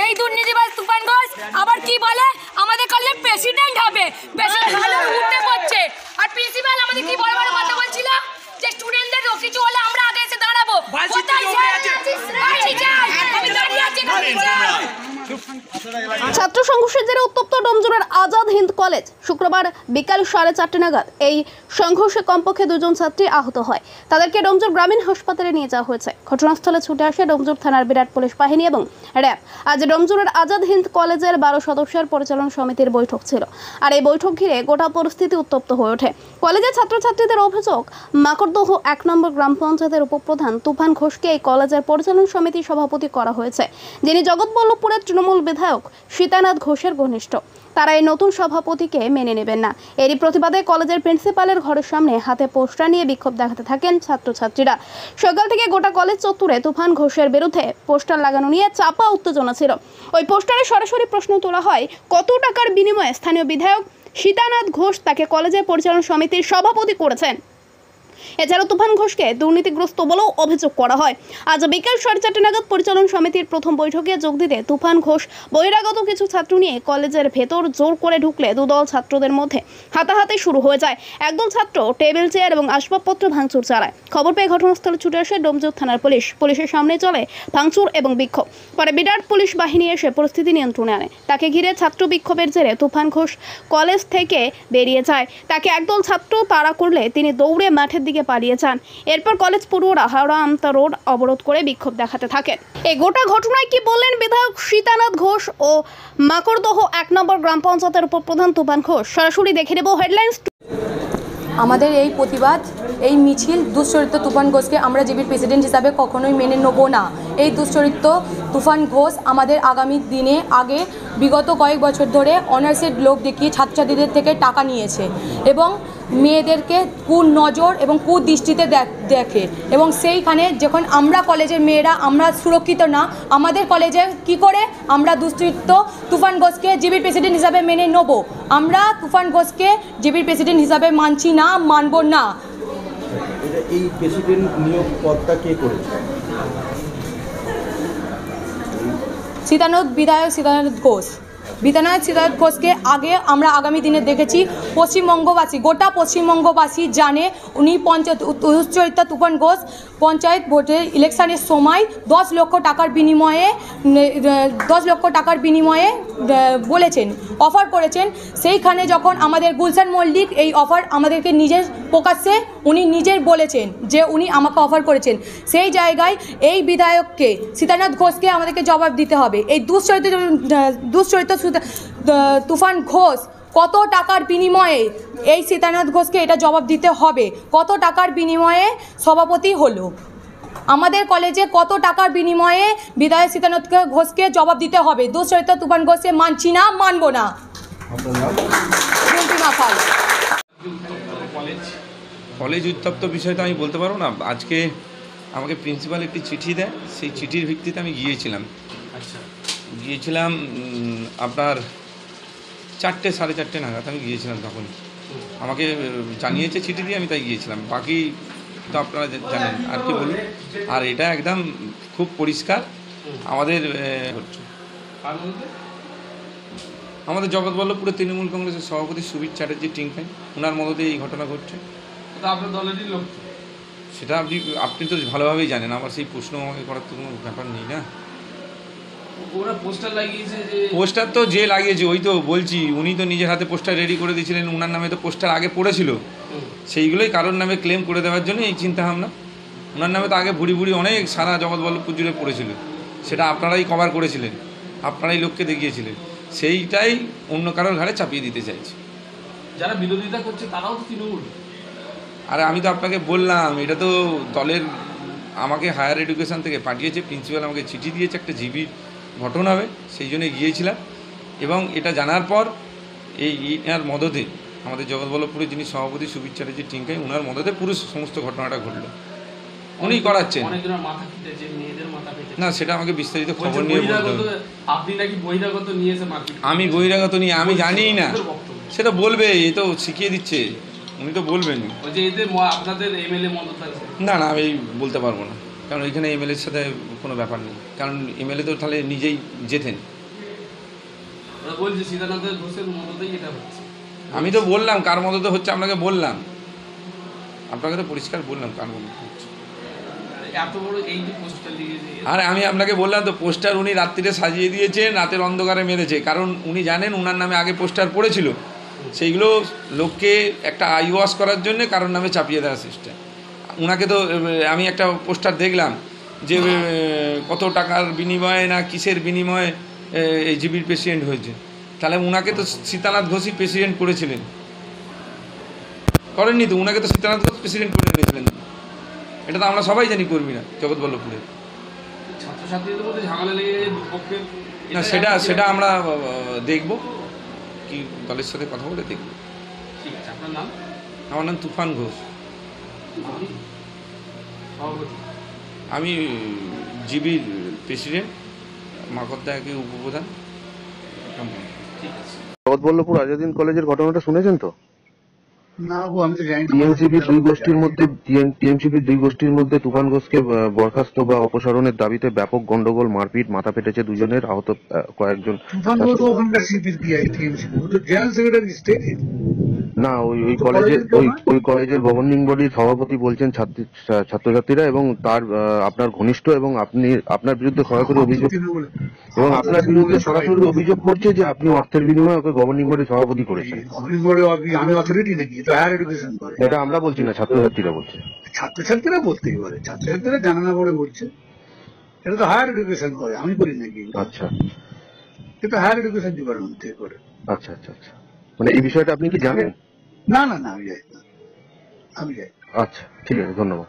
এই দুর্নীতিবাজ তুফান ঘোষ আবার কি বলে আমাদের কলেজে প্রেসিডেন্ট হবে, প্রেসিডেন্ট হলে উঠতে পড়ছে। আর প্রিন্সিপাল আমাদের কি বড় বড় কথা বলছিল যে স্টুডেন্টদের কিছু হলে আমরা আগে এসে দাঁড়াবো। ছাত্র সংঘর্ষের জেরে উত্তপ্ত ডোমজুড়ের আজাদ হিন্দ কলেজ। শুক্রবার বিকাল 4:30 নাগাদ এই সংঘর্ষে কমপক্ষে 2 জন ছাত্রী আহত হয়। তাদেরকে ডোমজুর গ্রামীণ হাসপাতালে নিয়ে যাওয়া হয়েছে। ঘটনাস্থলে ছুটে আসে ডোমজুর থানার বিরাট পুলিশ বাহিনী এবং র্যাব। আজ ডোমজুরের আজাদ হিন্দ কলেজের 12 সদস্যের পরিচালন সমিতির বৈঠক ছিল। আর এই বৈঠক ঘিরে গোটা পরিস্থিতি উত্তপ্ত হয়ে ওঠে। কলেজের ছাত্রছাত্রীদের অভিযোগ, মাকড়দহ 1 নম্বর গ্রাম পঞ্চায়েতের উপপ্রধান তুফান ঘোষকে এই কলেজের পরিচালন সমিতির সভাপতি করা হয়েছে, যিনি জগৎবল্লভপুরের তৃণমূল বিধায়ক সীতানাথ ঘোষের ঘনিষ্ঠ। তারা এই নতুন সভাপতিকে মেনে নেবেন না। এরই প্রতিবাদে কলেজের প্রিন্সিপালের ঘরের সামনে হাতে পোস্টার নিয়ে বিক্ষোভ দেখাতে থাকেন ছাত্রছাত্রীরা। সকাল থেকে গোটা কলেজ চত্বরে তুফান ঘোষের বিরুদ্ধে পোস্টার লাগানো নিয়ে চাপা উত্তেজনা ছিল। ওই পোস্টারে সরাসরি প্রশ্ন তোলা হয়, কত টাকার বিনিময়ে স্থানীয় বিধায়ক সীতানাথ ঘোষ তাকে কলেজের পরিচালন সমিতির সভাপতি করেছেন। এছাড়াও তুফান ঘোষকে দুর্নীতিগ্রস্ত বলেও অভিযোগ করা হয়। আজ বিকেল 4:30 নাগাদ পরিচালন সমিতির প্রথম বৈঠকে যোগ দিতে তুফান ঘোষ বহিরাগত কিছু ছাত্র নিয়ে কলেজের ভেতর জোর করে ঢুকলে দুদল ছাত্রদের মধ্যে হাতাহাতি শুরু হয়ে যায়। একদল ছাত্র টেবিল চেয়ার এবং আসবাবপত্র ভাঙচুর চালায়। খবর পেয়ে ঘটনাস্থলে ছুটে আসে ডোমজুর থানার পুলিশ। পুলিশের সামনে চলে ভাঙচুর এবং বিক্ষোভ। পরে বিরাট পুলিশ বাহিনী এসে পরিস্থিতি নিয়ন্ত্রণে আনে। তাকে ঘিরে ছাত্র বিক্ষোভের জেরে তুফান ঘোষ কলেজ থেকে বেরিয়ে যায়। তাকে একদল ছাত্র তাড়া করলে তিনি দৌড়ে মাঠের দিকে পালিয়ে যান। এরপর কলেজ পড়ুয়ারা হাওড়া আমতা রোড অবরোধ করে বিক্ষোভ দেখাতে থাকেন। এই গোটা ঘটনায় কি বললেন বিধায়ক সীতানাথ ঘোষ ও মাকড়দহ 1 নম্বর গ্রাম পঞ্চায়েতের উপপ্রধান তুফান ঘোষ, সরাসরি দেখে নেব হেডলাইন্স। আমাদের এই প্রতিবাদ, এই মিছিল দুশ্চরিত্র তুফান ঘোষকে আমরা জিবির প্রেসিডেন্ট হিসাবে কখনোই মেনে নেব না। এই দুশ্চরিত্র তুফান ঘোষ আমাদের আগামী দিনে আগে বিগত কয়েক বছর ধরে অনার্সের লোক দেখিয়ে ছাত্রছাত্রীদের থেকে টাকা নিয়েছে এবং মেয়েদেরকে কুনজর এবং কুদৃষ্টিতে দেখে এবং সেইখানে যখন আমরা কলেজের মেয়েরা আমরা সুরক্ষিত না, আমাদের কলেজে কি করে আমরা দুশ্চরিত্র তুফান ঘোষকে জিবির প্রেসিডেন্ট হিসাবে মেনে নেব? আমরা তুফান ঘোষকে জিবির প্রেসিডেন্ট হিসাবে মানছি না, মানব না। এই প্রেসিডেন্ট নিয়োগ পদটা কে করেছে? বিধায়ক সীতানাথ ঘোষ। বিধায়ক সীতানাথ ঘোষকে আগে আমরা আগামী দিনে দেখেছি। পশ্চিমবঙ্গবাসী, গোটা পশ্চিমবঙ্গবাসী জানে উনি দুশ্চরিত্র তুফান ঘোষ পঞ্চায়েত ভোটের ইলেকশনের সময় 10 লক্ষ টাকার বিনিময়ে বলেছেন, অফার করেছেন। সেইখানে যখন আমাদের গুলশান মল্লিক এই অফার আমাদেরকে নিজের প্রকাশ্যে উনি নিজের বলেছেন যে উনি আমাকে অফার করেছেন। সেই জায়গায় এই বিধায়ককে সীতানাথ ঘোষকে আমাদেরকে জবাব দিতে হবে। এই দুশ্চরিত্র তুফান ঘোষ কত টাকার বিনিময়ে, এই সীতানাথ ঘোষকে এটা জবাব দিতে হবে, কত টাকার বিনিময়ে সভাপতি হলো। আমাদের কলেজে কত টাকার বিনিময়ে বিধায়ক সীতানাথ ঘোষকে জবাব দিতে হবে। দুশ্চরিত্র তুফান ঘোষকে মানছি না, মানব না। কলেজ উত্তপ্ত বিষয় তো আমি বলতে পারবো না। আজকে আমাকে প্রিন্সিপাল একটি চিঠি দেয়, সেই চিঠির ভিত্তিতে আমি গিয়েছিলাম। আপনার 4টে 4:30 নাগাদ আমি গিয়েছিলাম। তখন আমাকে জানিয়েছে চিঠি দিয়ে, আমি তাই গিয়েছিলাম। বাকি তো আপনারা জানেন, আর কি বলুন। আর এটা একদম খুব পরিষ্কার আমাদের জগৎবল্লভপুরের তৃণমূল কংগ্রেসের সভাপতি সুবীর চ্যাটার্জি টিঙ্কাই, ওনার মদতে এই ঘটনা ঘটছে। আপনার দলেরই লোক, সেটা আপনি তো ভালোভাবেই জানেন। আমার সেই প্রশ্ন আমাকে করার তো কোনো ব্যাপার নেই না। পোস্টার তো যে লাগিয়েছে, ওই তো বলছি, উনি তো নিজের হাতে পোস্টার রেডি করে দিয়েছিলেন। ওনার নামে তো পোস্টার আগে পড়েছিল, সেইগুলোই কারোর নামে ক্লেম করে দেওয়ার জন্য এই চিন্তাভাবনা। ওনার নামে তো আগে ভুড়ি অনেক সারা জগৎবল্লভপুর জুড়ে পড়েছিল, সেটা আপনারাই কভার করেছিলেন, আপনারাই লোককে দেখিয়েছিলেন। সেইটাই অন্য কারোর ঘাড়ে চাপিয়ে দিতে চাইছে। যারা বিরোধিতা করছে তারাও তো তৃণমূল। আরে আমি তো আপনাকে বললাম, এটা তো দলের আমাকে হায়ার এডুকেশন থেকে পাঠিয়েছে। প্রিন্সিপাল আমাকে চিঠি দিয়েছে, একটা জিবির ঘটনা হবে, সেই জন্যই গিয়েছিলাম। এবং এটা জানার পর এর মদতে আমাদের জগৎবল্লভপুরের যিনি সভাপতি সুবীর চ্যাটার্জি টিঙ্কাই, ওনার মদতে পুরো সমস্ত ঘটনাটা ঘটলো। উনি করাচ্ছেন না, সেটা আমাকে বিস্তারিত খবর নিয়ে বলতে হবে। আপনি নাকি বহিরাগত নিয়েছে মার্কেট? আমি বহিরাগত নিয়ে আমি জানিই না, সেটা বলবে, এ তো শিখিয়ে দিচ্ছে, উনি তো বলবেন। আপনাদের এমএলএ মদত আছে? না, আমি বলতে পারবো না। কারণ এখানে এমএলএর সাথে কোনো ব্যাপার নেই, কারণ এমএলএ তো তাহলে নিজেই যেতেন। ওরা বলছে সীতানাথ ঘোষের মততেই এটা হচ্ছে। আমি তো বললাম কার মতো হচ্ছে, আপনাকে বললাম, আপনাকে তো পরিষ্কার বললাম কার মতো হচ্ছে। এত বড় এই যে পোস্টার লিখেছে, আর আমি আপনাকে বললাম তো, পোস্টার উনি রাত্রিরে সাজিয়ে দিয়েছেন, রাতের অন্ধকারে মেরেছে, কারণ উনি জানেন ওনার নামে আগে পোস্টার পড়েছিল, সেইগুলো লোককে একটা আই ওয়াশ করার জন্য কারোর নামে চাপিয়ে দেওয়ার সিস্টেম। ওনাকে তো আমি একটা পোস্টার দেখলাম যে কত টাকার বিনিময়ে না কিসের বিনিময়ে এই জিবির প্রেসিডেন্ট হয়েছে, তাহলে ওনাকে তো সীতানাথ ঘোষই প্রেসিডেন্ট করেছিলেন, করেননি তো? ওনাকে তো সীতানাথ ঘোষ প্রেসিডেন্ট করে নিয়েছিলেন, এটা তো আমরা সবাই জানি কর্মীরা জগৎবল্লভপুরে। ছাত্রছাত্রীদের মধ্যে ঝামেলা লেগে দুপক্ষের। না সেটা আমরা দেখব, কি দলের সাথে কথা বলে দেখব। ঠিক আছে, আপনার নাম? আমার নাম তুফান ঘোষ, সভাপতি। আমি জিবির প্রেসিডেন্ট, মাকড়দা একে উপপ্রধান। ঠিক আছে। জগৎবল্লভপুর আজাদ হিন্দ কলেজের ঘটনাটা শুনেছেন তো? না গো, আমি তো জানি না। টিএমসিপির দুই গোষ্ঠীর মধ্যে তুফান ঘোষকে বরখাস্ত বা অপসারণের দাবিতে ব্যাপক গন্ডগোল, মারপিট, মাথা ফেটেছে দুজনের, আহত কয়েকজন। তুফান ঘোষ তো ওখানকার সিপির টিএমসি, ও তো জেনারেল সেক্রেটারি স্টেটের। না, ওই কলেজের গভর্নিং বডির সভাপতি বলছেন ছাত্রছাত্রীরা, এবং তার আপনার ঘনিষ্ঠ, এবং আপনার বিরুদ্ধে সরাসরি অভিযোগ, এবং আপনার বিরুদ্ধে সরাসরি অভিযোগ করছে যে আপনি অর্থের বিনিময়ে ওকে গভর্নিং বডির সভাপতি করেছেন। গভর্নিং বডি আমি অথরিটি নাকি? তো হায়ার এডুকেশন করে। এটা আমরা বলছি না, ছাত্রছাত্রীরা বলছে। ছাত্রছাত্রীরা বলতেই পারে, ছাত্রছাত্রীরা জানা না বলে বলছে। এটা তো হায়ার এডুকেশন করে, আমি করি নাকি? আচ্ছা, এটা হায়ার এডুকেশন ডিপার্টমেন্ট থেকে করে। আচ্ছা আচ্ছা আচ্ছা, মানে এই বিষয়টা আপনি কি জানেন? না না না, আমি যাই না, আমি যাই। আচ্ছা, ঠিক আছে, ধন্যবাদ।